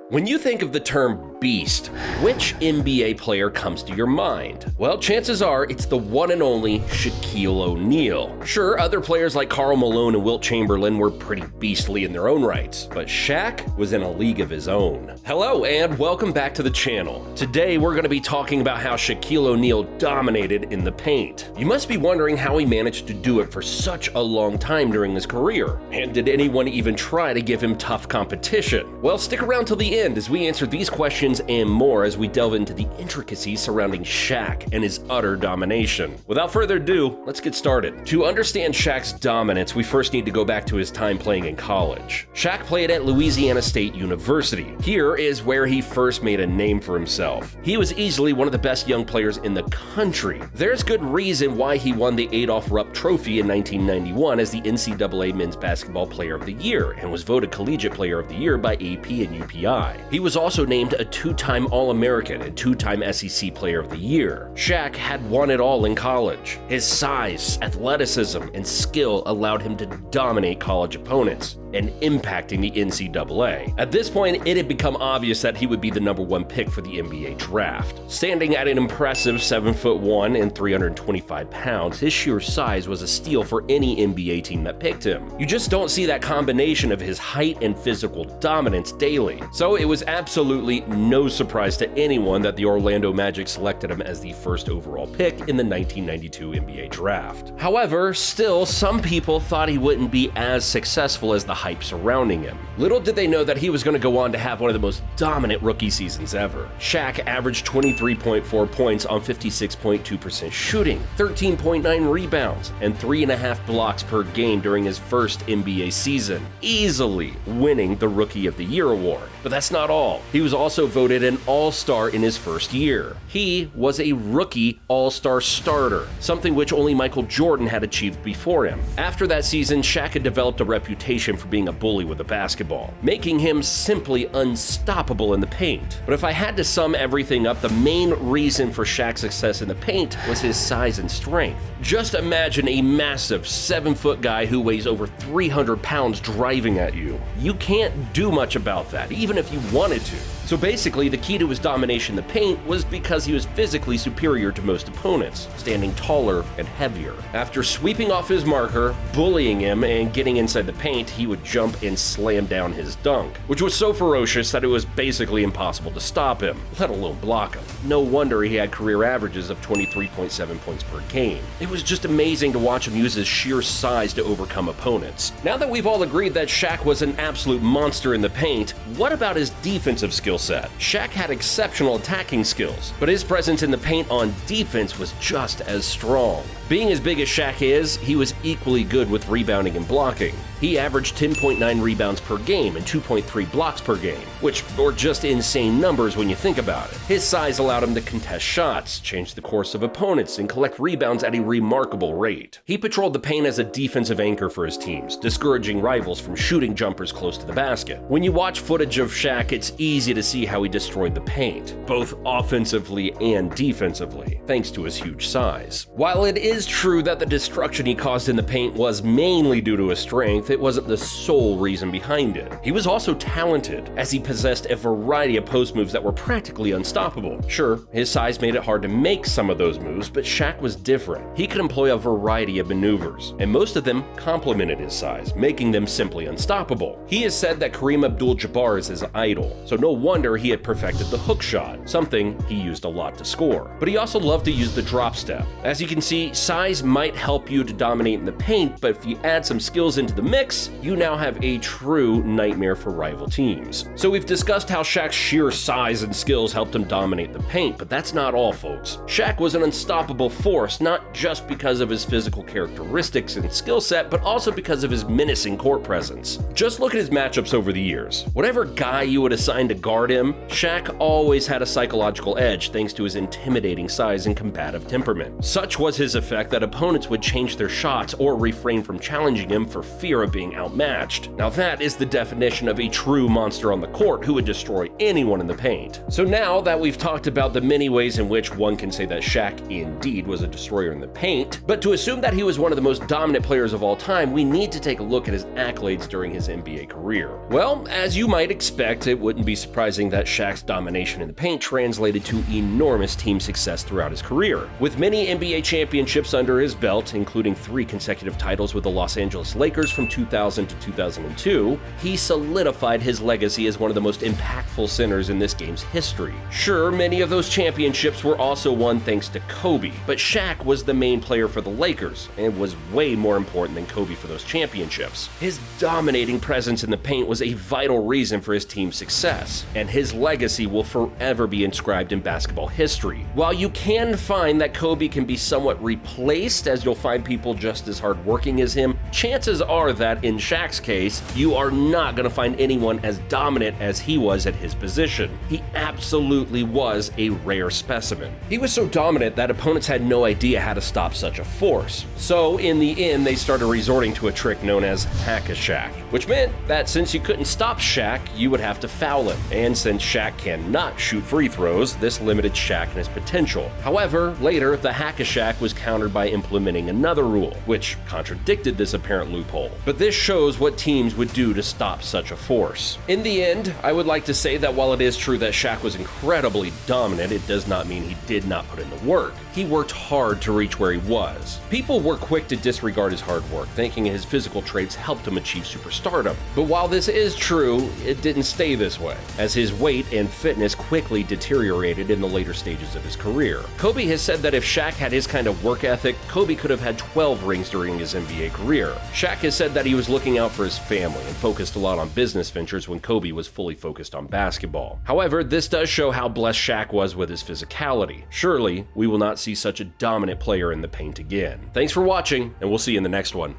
When you think of the term beast, which NBA player comes to your mind? Well, chances are it's the one and only Shaquille O'Neal. Sure, other players like Karl Malone and Wilt Chamberlain were pretty beastly in their own rights, but Shaq was in a league of his own. Hello and welcome back to the channel. Today we're going to be talking about how Shaquille O'Neal dominated in the paint. You must be wondering how he managed to do it for such a long time during his career, and did anyone even try to give him tough competition? Well, stick around till the end as we answer these questions and more as we delve into the intricacies surrounding Shaq and his utter domination. Without further ado, let's get started. To understand Shaq's dominance, we first need to go back to his time playing in college. Shaq played at Louisiana State University. Here is where he first made a name for himself. He was easily one of the best young players in the country. There's good reason why he won the Adolph Rupp Trophy in 1991 as the NCAA Men's Basketball Player of the Year and was voted Collegiate Player of the Year by AP and UPI. He was also named a two-time All-American and two-time SEC Player of the Year. Shaq had won it all in college. His size, athleticism, and skill allowed him to dominate college opponents and impacting the NCAA. At this point, it had become obvious that he would be the #1 pick for the NBA draft. Standing at an impressive 7'1" and 325 pounds, his sheer size was a steal for any NBA team that picked him. You just don't see that combination of his height and physical dominance daily. So it was absolutely no surprise to anyone that the Orlando Magic selected him as the first overall pick in the 1992 NBA draft. However, still, some people thought he wouldn't be as successful as the hype surrounding him. Little did they know that he was going to go on to have one of the most dominant rookie seasons ever. Shaq averaged 23.4 points on 56.2% shooting, 13.9 rebounds, and 3.5 blocks per game during his first NBA season, easily winning the Rookie of the Year award. But that's not all. He was also voted an All-Star in his first year. He was a rookie All-Star starter, something which only Michael Jordan had achieved before him. After that season, Shaq had developed a reputation for being a bully with a basketball, making him simply unstoppable in the paint. But if I had to sum everything up, the main reason for Shaq's success in the paint was his size and strength. Just imagine a massive 7-foot guy who weighs over 300 pounds driving at you. You can't do much about that, even if you wanted to. So basically, the key to his domination in the paint was because he was physically superior to most opponents, standing taller and heavier. After sweeping off his marker, bullying him, and getting inside the paint, he would jump and slam down his dunk, which was so ferocious that it was basically impossible to stop him, let alone block him. No wonder he had career averages of 23.7 points per game. It was just amazing to watch him use his sheer size to overcome opponents. Now that we've all agreed that Shaq was an absolute monster in the paint, what about his defensive skill set? Shaq had exceptional attacking skills, but his presence in the paint on defense was just as strong. Being as big as Shaq is, he was equally good with rebounding and blocking. He averaged 10.9 rebounds per game and 2.3 blocks per game, which are just insane numbers when you think about it. His size allowed him to contest shots, change the course of opponents, and collect rebounds at a remarkable rate. He patrolled the paint as a defensive anchor for his teams, discouraging rivals from shooting jumpers close to the basket. When you watch footage of Shaq, it's easy to see how he destroyed the paint, both offensively and defensively, thanks to his huge size. While it is true that the destruction he caused in the paint was mainly due to his strength, it wasn't the sole reason behind it. He was also talented, as he possessed a variety of post moves that were practically unstoppable. Sure, his size made it hard to make some of those moves, but Shaq was different. He could employ a variety of maneuvers, and most of them complemented his size, making them simply unstoppable. He has said that Kareem Abdul-Jabbar is his idol, so no wonder he had perfected the hook shot, something he used a lot to score. But he also loved to use the drop step. As you can see, size might help you to dominate in the paint, but if you add some skills into the mix, you now have a true nightmare for rival teams. So we've discussed how Shaq's sheer size and skills helped him dominate the paint, but that's not all, folks. Shaq was an unstoppable force, not just because of his physical characteristics and skill set, but also because of his menacing court presence. Just look at his matchups over the years. Whatever guy you would assign to guard him, Shaq always had a psychological edge thanks to his intimidating size and combative temperament. Such was his effect that opponents would change their shots or refrain from challenging him for fear of being outmatched. Now that is the definition of a true monster on the court who would destroy anyone in the paint. So now that we've talked about the many ways in which one can say that Shaq indeed was a destroyer in the paint, but to assume that he was one of the most dominant players of all time, we need to take a look at his accolades during his NBA career. Well, as you might expect, retrospect, it wouldn't be surprising that Shaq's domination in the paint translated to enormous team success throughout his career. With many NBA championships under his belt, including 3 consecutive titles with the Los Angeles Lakers from 2000 to 2002, he solidified his legacy as one of the most impactful centers in this game's history. Sure, many of those championships were also won thanks to Kobe, but Shaq was the main player for the Lakers and was way more important than Kobe for those championships. His dominating presence in the paint was a vital reason for his team's success, and his legacy will forever be inscribed in basketball history. While you can find that Kobe can be somewhat replaced, as you'll find people just as hardworking as him, chances are that in Shaq's case, you are not going to find anyone as dominant as he was at his position. He absolutely was a rare specimen. He was so dominant that opponents had no idea how to stop such a force. So in the end, they started resorting to a trick known as hack-a-Shaq, which meant that since you couldn't stop Shaq, you would have to foul him. And since Shaq cannot shoot free throws, this limited Shaq and his potential. However, later, the hack-a-Shaq was countered by implementing another rule, which contradicted this apparent loophole. But this shows what teams would do to stop such a force. In the end, I would like to say that while it is true that Shaq was incredibly dominant, it does not mean he did not put in the work. He worked hard to reach where he was. People were quick to disregard his hard work, thinking his physical traits helped him achieve superstardom. But while this is true, it didn't stay this way, as his weight and fitness quickly deteriorated in the later stages of his career. Kobe has said that if Shaq had his kind of work ethic, Kobe could have had 12 rings during his NBA career. Shaq has said that he was looking out for his family and focused a lot on business ventures when Kobe was fully focused on basketball. However, this does show how blessed Shaq was with his physicality. Surely, we will not see such a dominant player in the paint again. Thanks for watching, and we'll see you in the next one.